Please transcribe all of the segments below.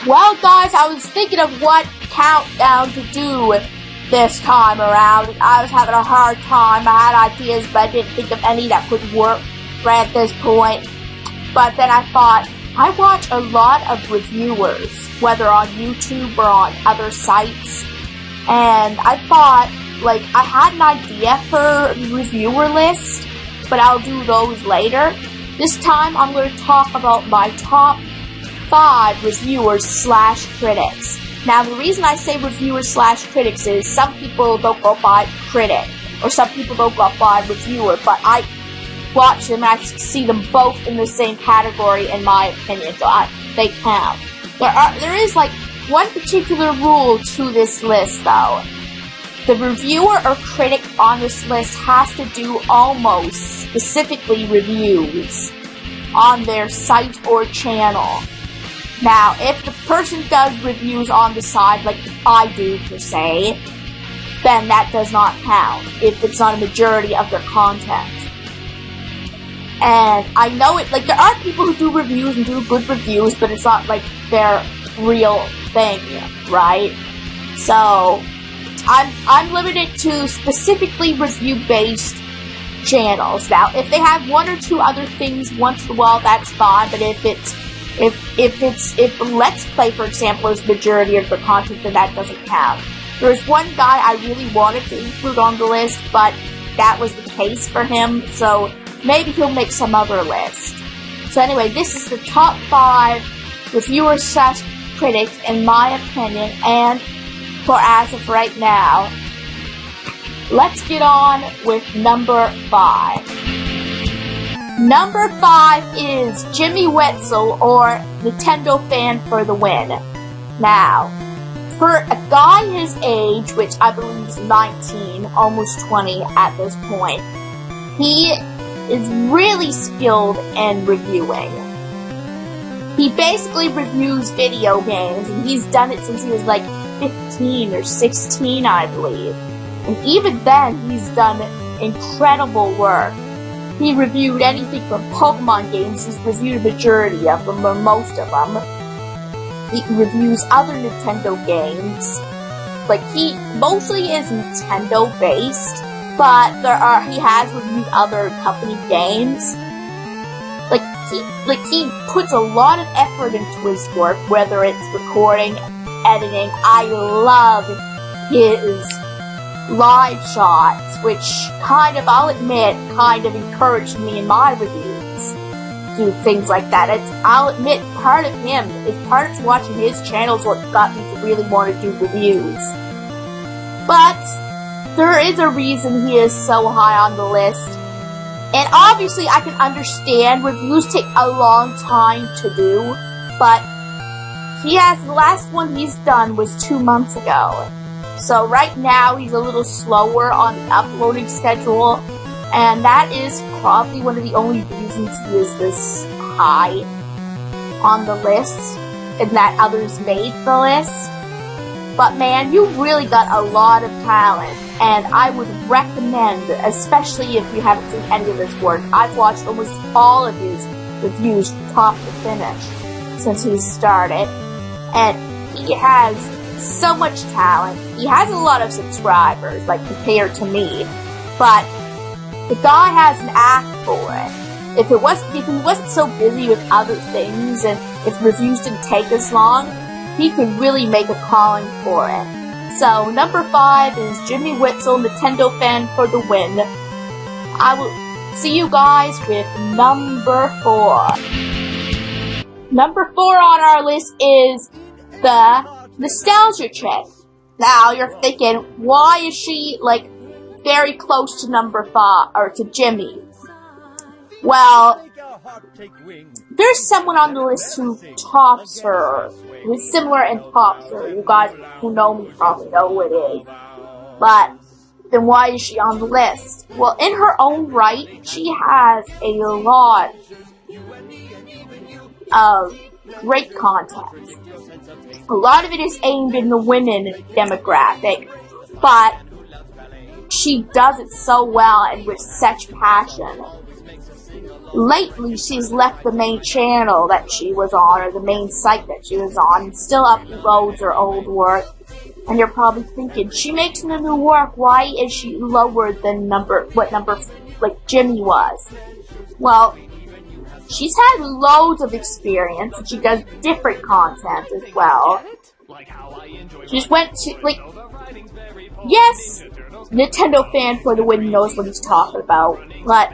Well, guys, I was thinking of what countdown to do this time around. I was having a hard time. I had ideas, but I didn't think of any that could work right at this point. But then I thought, I watch a lot of reviewers, whether on YouTube or on other sites. And I thought, like, I had an idea for a reviewer list, but I'll do those later. This time, I'm going to talk about my top 5 reviewers/critics. Now, the reason I say reviewers/critics is some people don't go by critic, or some people don't go by reviewer, but I watch them and I see them both in the same category, in my opinion, so they count. There is, like, one particular rule to this list, though. The reviewer or critic on this list has to do almost specifically reviews on their site or channel. Now, if the person does reviews on the side, like I do per se, then that does not count if it's not a majority of their content. And I know it, like, there are people who do reviews and do good reviews, but it's not like their real thing, right? So, I'm limited to specifically review-based channels. Now, if they have one or two other things once in a while, that's fine, but if Let's Play, for example, is the majority of the content, then that doesn't count. There's one guy I really wanted to include on the list, but that was the case for him, so maybe he'll make some other list. So anyway, this is the top 5 reviewers/critics in my opinion, and for as of right now, let's get on with number 5. Number 5 is Jimmy Wetzel, or Nintendo Fan for the win. Now, for a guy his age, which I believe is 19, almost 20 at this point, he is really skilled in reviewing. He basically reviews video games, and he's done it since he was like 15 or 16, I believe. And even then, he's done incredible work. He reviewed anything from Pokemon games. He's reviewed a majority of them, or most of them. He reviews other Nintendo games. Like, he mostly is Nintendo-based, but he has reviewed other company games. He puts a lot of effort into his work, whether it's recording, editing. I love his live shots, which I'll admit, kind of encouraged me in my reviews. Do things like that. I'll admit, part of watching his channel is what got me to really want to do reviews. But there is a reason he is so high on the list. And obviously I can understand reviews take a long time to do, but the last one he's done was 2 months ago. So right now he's a little slower on the uploading schedule, and that is probably one of the only reasons he is this high on the list, and that others made the list. But man, you really got a lot of talent, and I would recommend, especially if you haven't seen any of his work, I've watched almost all of his reviews from top to finish since he started, and he has so much talent. He has a lot of subscribers, like, compared to me, but the guy has an act for it. If he wasn't so busy with other things, and if reviews didn't take as long, he could really make a calling for it. So, number 5 is Jimmy Wetzel, Nintendo Fan for the win. I will see you guys with number 4. Number 4 on our list is the Nostalgia Critic. Now, you're thinking, why is she, like, very close to number 5, or to Jimmy? Well, there's someone on the list who tops her, who is similar and tops her. You guys who know me probably know who it is. But, then why is she on the list? Well, in her own right, she has a lot of great content. A lot of it is aimed in the women demographic, but she does it so well and with such passion. lately she's left the main channel that she was on, or the main site that she was on, and still uploads her old work. And you're probably thinking, she makes no new work, why is she lower than what number, like, Jimmy was? Well, she's had loads of experience, and she does different content as well. She just went to, like, yes, Nintendo fan for the win knows what he's talking about, but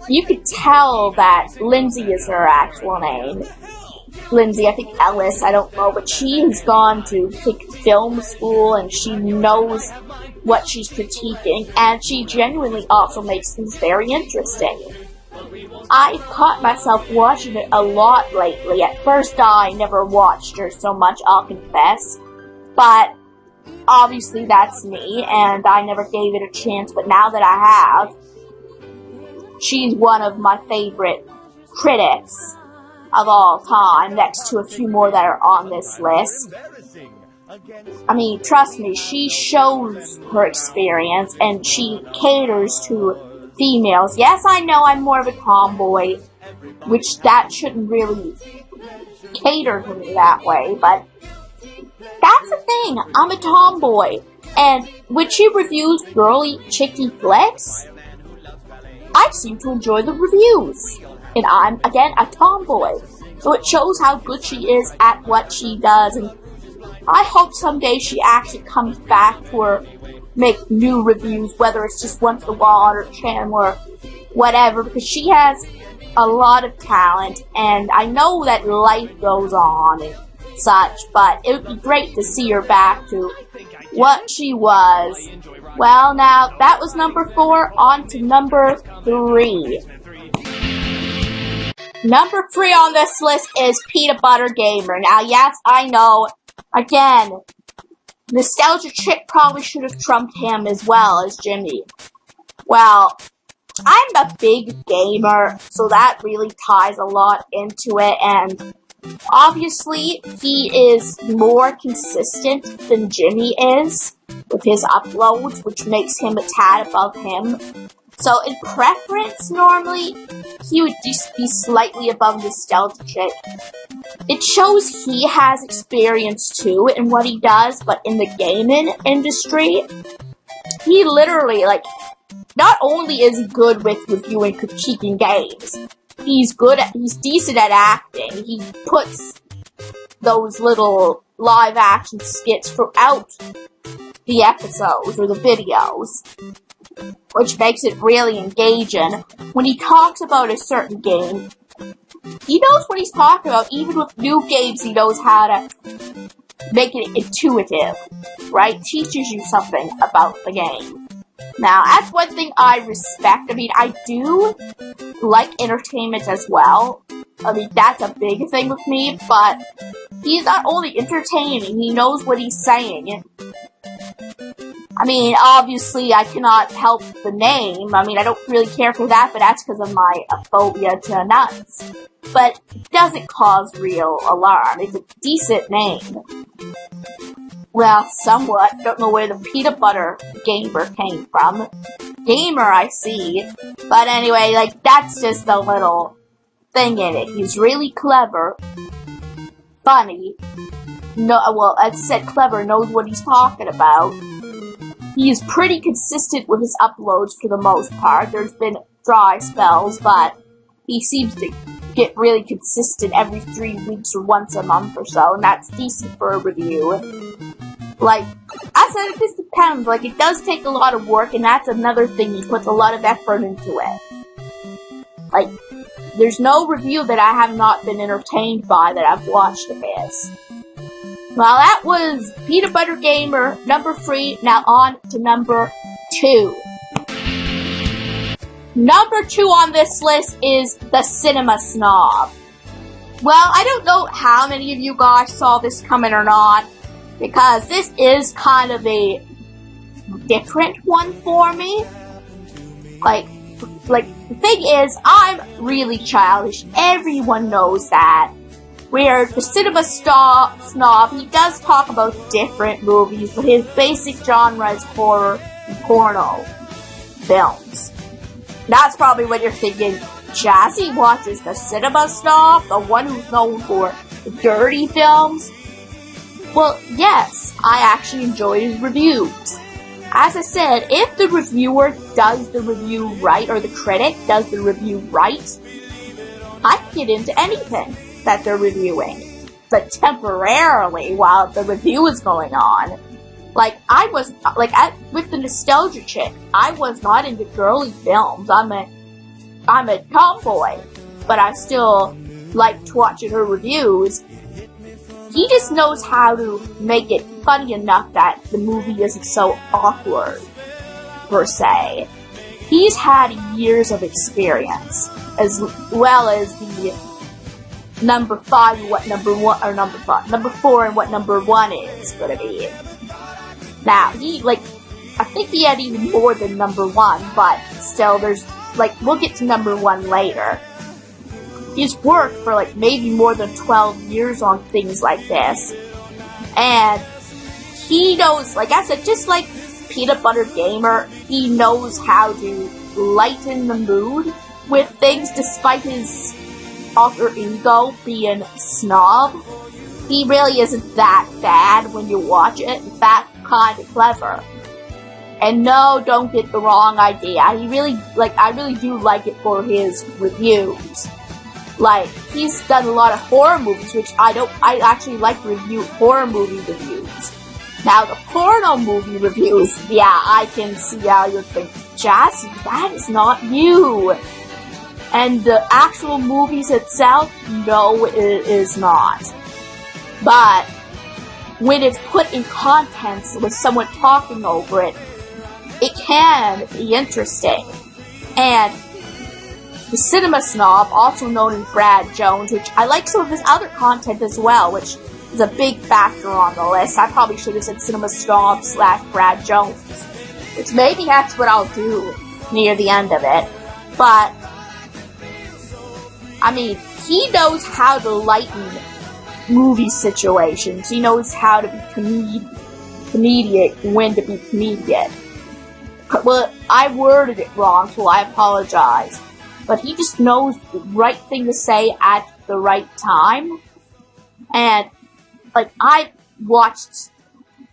you could tell that Lindsay is her actual name. Lindsay, I think Ellis, I don't know, but she has gone to film school and she knows what she's critiquing, and she genuinely also makes things very interesting. I've caught myself watching it a lot lately. At first I never watched her so much, I'll confess, but obviously that's me, and I never gave it a chance, but now that I have, she's one of my favorite critics of all time, next to a few more that are on this list. I mean, trust me, she shows her experience, and she caters to females. Yes, I know I'm more of a tomboy, which that shouldn't really cater to me that way, but that's the thing, I'm a tomboy, and when she reviews girly, chicky flicks, I seem to enjoy the reviews. And I'm, again, a tomboy. So it shows how good she is at what she does, and I hope someday she actually comes back to her, make new reviews, whether it's just once in a while on her channel or whatever, because she has a lot of talent, and I know that life goes on and such, but it would be great to see her back to what she was. Well, now, that was number 4, on to number 3. Number 3 on this list is PeanutButterGamer. Now, yes, I know, again, Nostalgia Critic probably should have trumped him as well as Jimmy. Well, I'm a big gamer, so that really ties a lot into it, and obviously, he is more consistent than Jimmy is with his uploads, which makes him a tad above him. So in preference, normally, he would just be slightly above Nostalgia Critic. It shows he has experience too in what he does, but in the gaming industry, he literally, like, not only is he good with reviewing, critiquing games, he's decent at acting. He puts those little live action skits throughout the episodes or the videos, which makes it really engaging. When he talks about a certain game, he knows what he's talking about. Even with new games, he knows how to make it intuitive, right? Teaches you something about the game. Now, that's one thing I respect. I mean, I do like entertainment as well. I mean, that's a big thing with me, but he's not only entertaining, he knows what he's saying. I mean, obviously, I cannot help the name. I mean, I don't really care for that, but that's because of my phobia to nuts. But it doesn't cause real alarm. It's a decent name. Well, somewhat. Don't know where the PeanutButterGamer came from. Gamer, I see. But anyway, like, that's just a little thing in it. He's really clever. Funny. No, well, as I said, clever, knows what he's talking about. He is pretty consistent with his uploads for the most part. There's been dry spells, but he seems to get really consistent every 3 weeks or once a month or so, and that's decent for a review. Like, I said, it just depends. Like, it does take a lot of work, and that's another thing. He puts a lot of effort into it. Like, there's no review that I have not been entertained by that I've watched of his. Well, that was PeanutButterGamer, number 3. Now on to number 2. Number 2 on this list is the Cinema Snob. Well, I don't know how many of you guys saw this coming or not, because this is kind of a different one for me. Like, the thing is, I'm really childish. Everyone knows that. Where the Cinema Snob, he does talk about different movies, but his basic genre is horror and porno films. That's probably what you're thinking. Jazzy watches the Cinema Snob, the one who's known for dirty films? Well, yes, I actually enjoy his reviews. As I said, if the reviewer does the review right, or the critic does the review right, I can get into anything that they're reviewing. But temporarily, while the review is going on, with the Nostalgia Chick, I was not into girly films. I'm a tomboy, but I still liked watching her reviews. He just knows how to make it funny enough that the movie isn't so awkward, per se. He's had years of experience, as well as the number 5 and what number 1, or number 4 and what number 1 is gonna be. Now, I think he had even more than number 1, but still, we'll get to number 1 later. He's worked for, maybe more than 12 years on things like this. And he knows, like I said, just like PeanutButterGamer, he knows how to lighten the mood with things despite his alter ego being Snob. He really isn't that bad when you watch it. In fact, kind of clever. And no, don't get the wrong idea. I really do like it for his reviews. He's done a lot of horror movies, which I actually like horror movie reviews. Now, the porno movie reviews, yeah, I can see how you're thinking, Jazzy, that is not you. And the actual movies itself, no, it is not. But when it's put in context with someone talking over it, it can be interesting. And the Cinema Snob, also known as Brad Jones, which I like some of his other content as well, which is a big factor on the list. I probably should have said Cinema Snob / Brad Jones, which maybe that's what I'll do near the end of it. But, I mean, he knows how to lighten movie situations. He knows how to be comedic, when to be comedic. Well, I worded it wrong, so I apologize. But he just knows the right thing to say at the right time. And, I've watched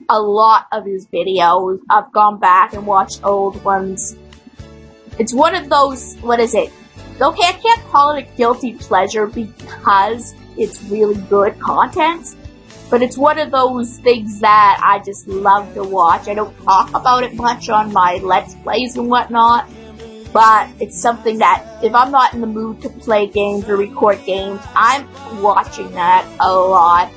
a lot of his videos. I've gone back and watched old ones. It's one of those, what is it? Okay, I can't call it a guilty pleasure because it's really good content. But it's one of those things that I just love to watch. I don't talk about it much on my Let's Plays and whatnot. But it's something that, if I'm not in the mood to play games or record games, I'm watching that a lot.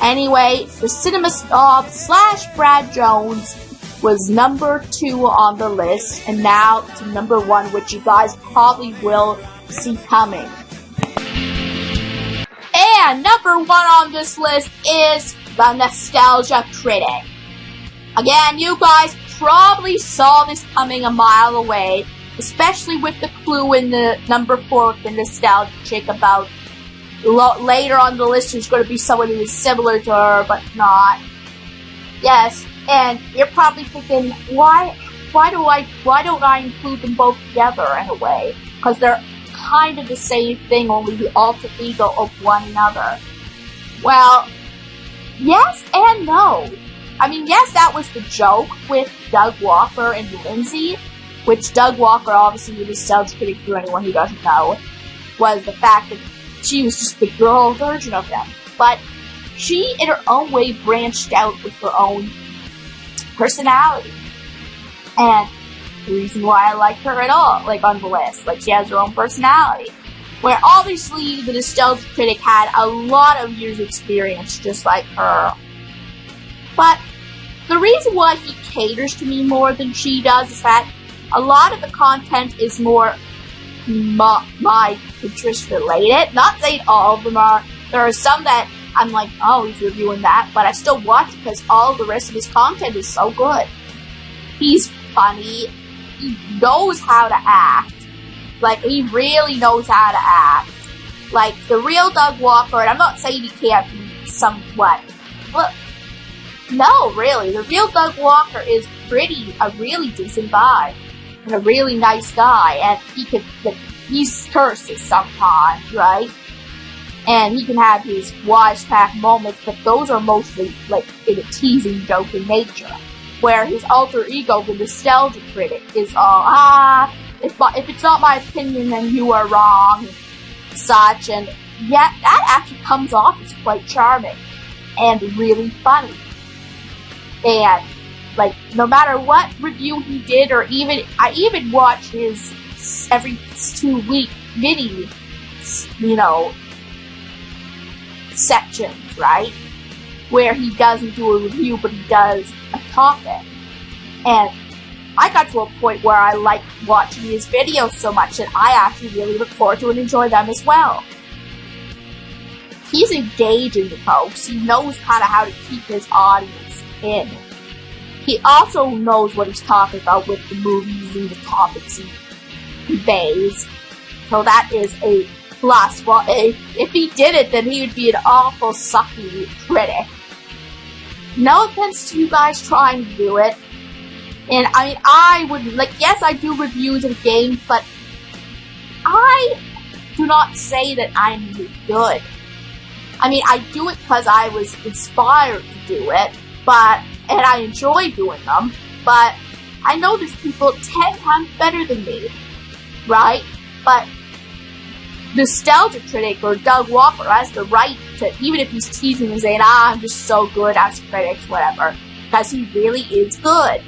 Anyway, the Cinema Snob / Brad Jones was number 2 on the list, and now to number 1, which you guys probably will see coming. And number 1 on this list is the Nostalgia Critic. Again, you guys probably saw this coming a mile away, especially with the clue in the number 4 with the Nostalgia Chick about later on the list there's going to be someone who is similar to her, but not. Yes, and you're probably thinking, why don't I include them both together in a way? Because they're kind of the same thing, only the alter ego of one another. Well, yes and no. I mean, yes, that was the joke with Doug Walker and Lindsay, which Doug Walker, obviously the Nostalgia Critic, for anyone who doesn't know, was the fact that she was just the girl version of them. But she, in her own way, branched out with her own personality. And the reason why I like her at all, on the list, she has her own personality. Where obviously the Nostalgia Critic had a lot of years of experience, just like her. But the reason why he caters to me more than she does is that a lot of the content is more my interest related. Not saying all of them are. There are some that I'm like, oh, he's reviewing that, but I still watch it because all the rest of his content is so good. He's funny. He knows how to act. He really knows how to act. The real Doug Walker, and I'm not saying he can't be somewhat. Well, no, really. The real Doug Walker is a really decent vibe. and a really nice guy, and he curses sometimes, right? And he can have his wisecrack moments, but those are mostly, like, in a teasing joke in nature. Where his alter ego, the Nostalgia Critic, is all, if it's not my opinion, then you are wrong, and such, and yeah, that actually comes off as quite charming, and really funny. And, like, no matter what review he did, or I even watch his every 2-week mini, sections, right? Where he doesn't do a review, but he does a topic. And I got to a point where I like watching his videos so much that I actually really look forward to and enjoy them as well. He's engaging with folks. He knows kind of how to keep his audience in. He also knows what he's talking about with the movies and the topics he conveys. So that is a plus. Well, if he did it, then he would be an awful sucky critic. No offense to you guys trying to do it. And I mean, I would, yes, I do reviews of games, but I do not say that I'm good. I mean, I do it because I was inspired to do it, and I enjoy doing them, but I know there's people 10 times better than me, right? But Nostalgia Critic or Doug Walker has the right to, even if he's teasing and saying, I'm just so good as critics, whatever, because he really is good.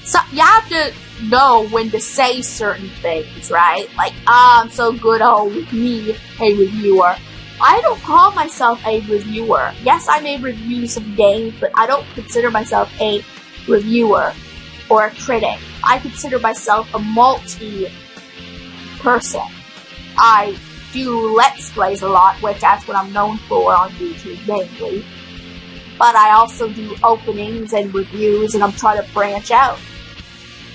So, you have to know when to say certain things, right? Like, I'm so good, me, a reviewer. I don't call myself a reviewer. Yes, I may review some games, but I don't consider myself a reviewer or a critic. I consider myself a multi-person. I do Let's Plays a lot, which that's what I'm known for on YouTube mainly. But I also do openings and reviews, and I'm trying to branch out.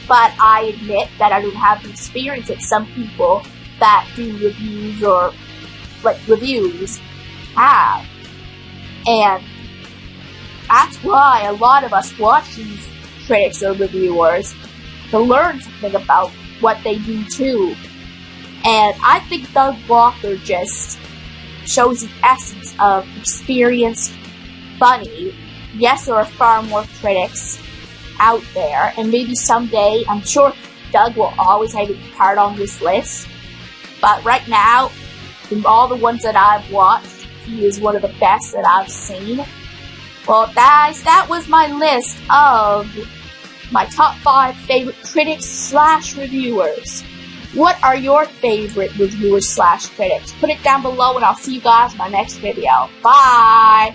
But I admit that I don't have the experience that some people that do reviews or reviews have. And that's why a lot of us watch these critics or reviewers to learn something about what they do too. And I think Doug Walker just shows the essence of experienced, funny. Yes, there are far more critics out there, and maybe someday, I'm sure Doug will always have a part on this list. But right now, from all the ones that I've watched, he is one of the best that I've seen. Well, guys, that was my list of my top 5 favorite critics / reviewers. What are your favorite reviewers / critics? Put it down below, and I'll see you guys in my next video. Bye!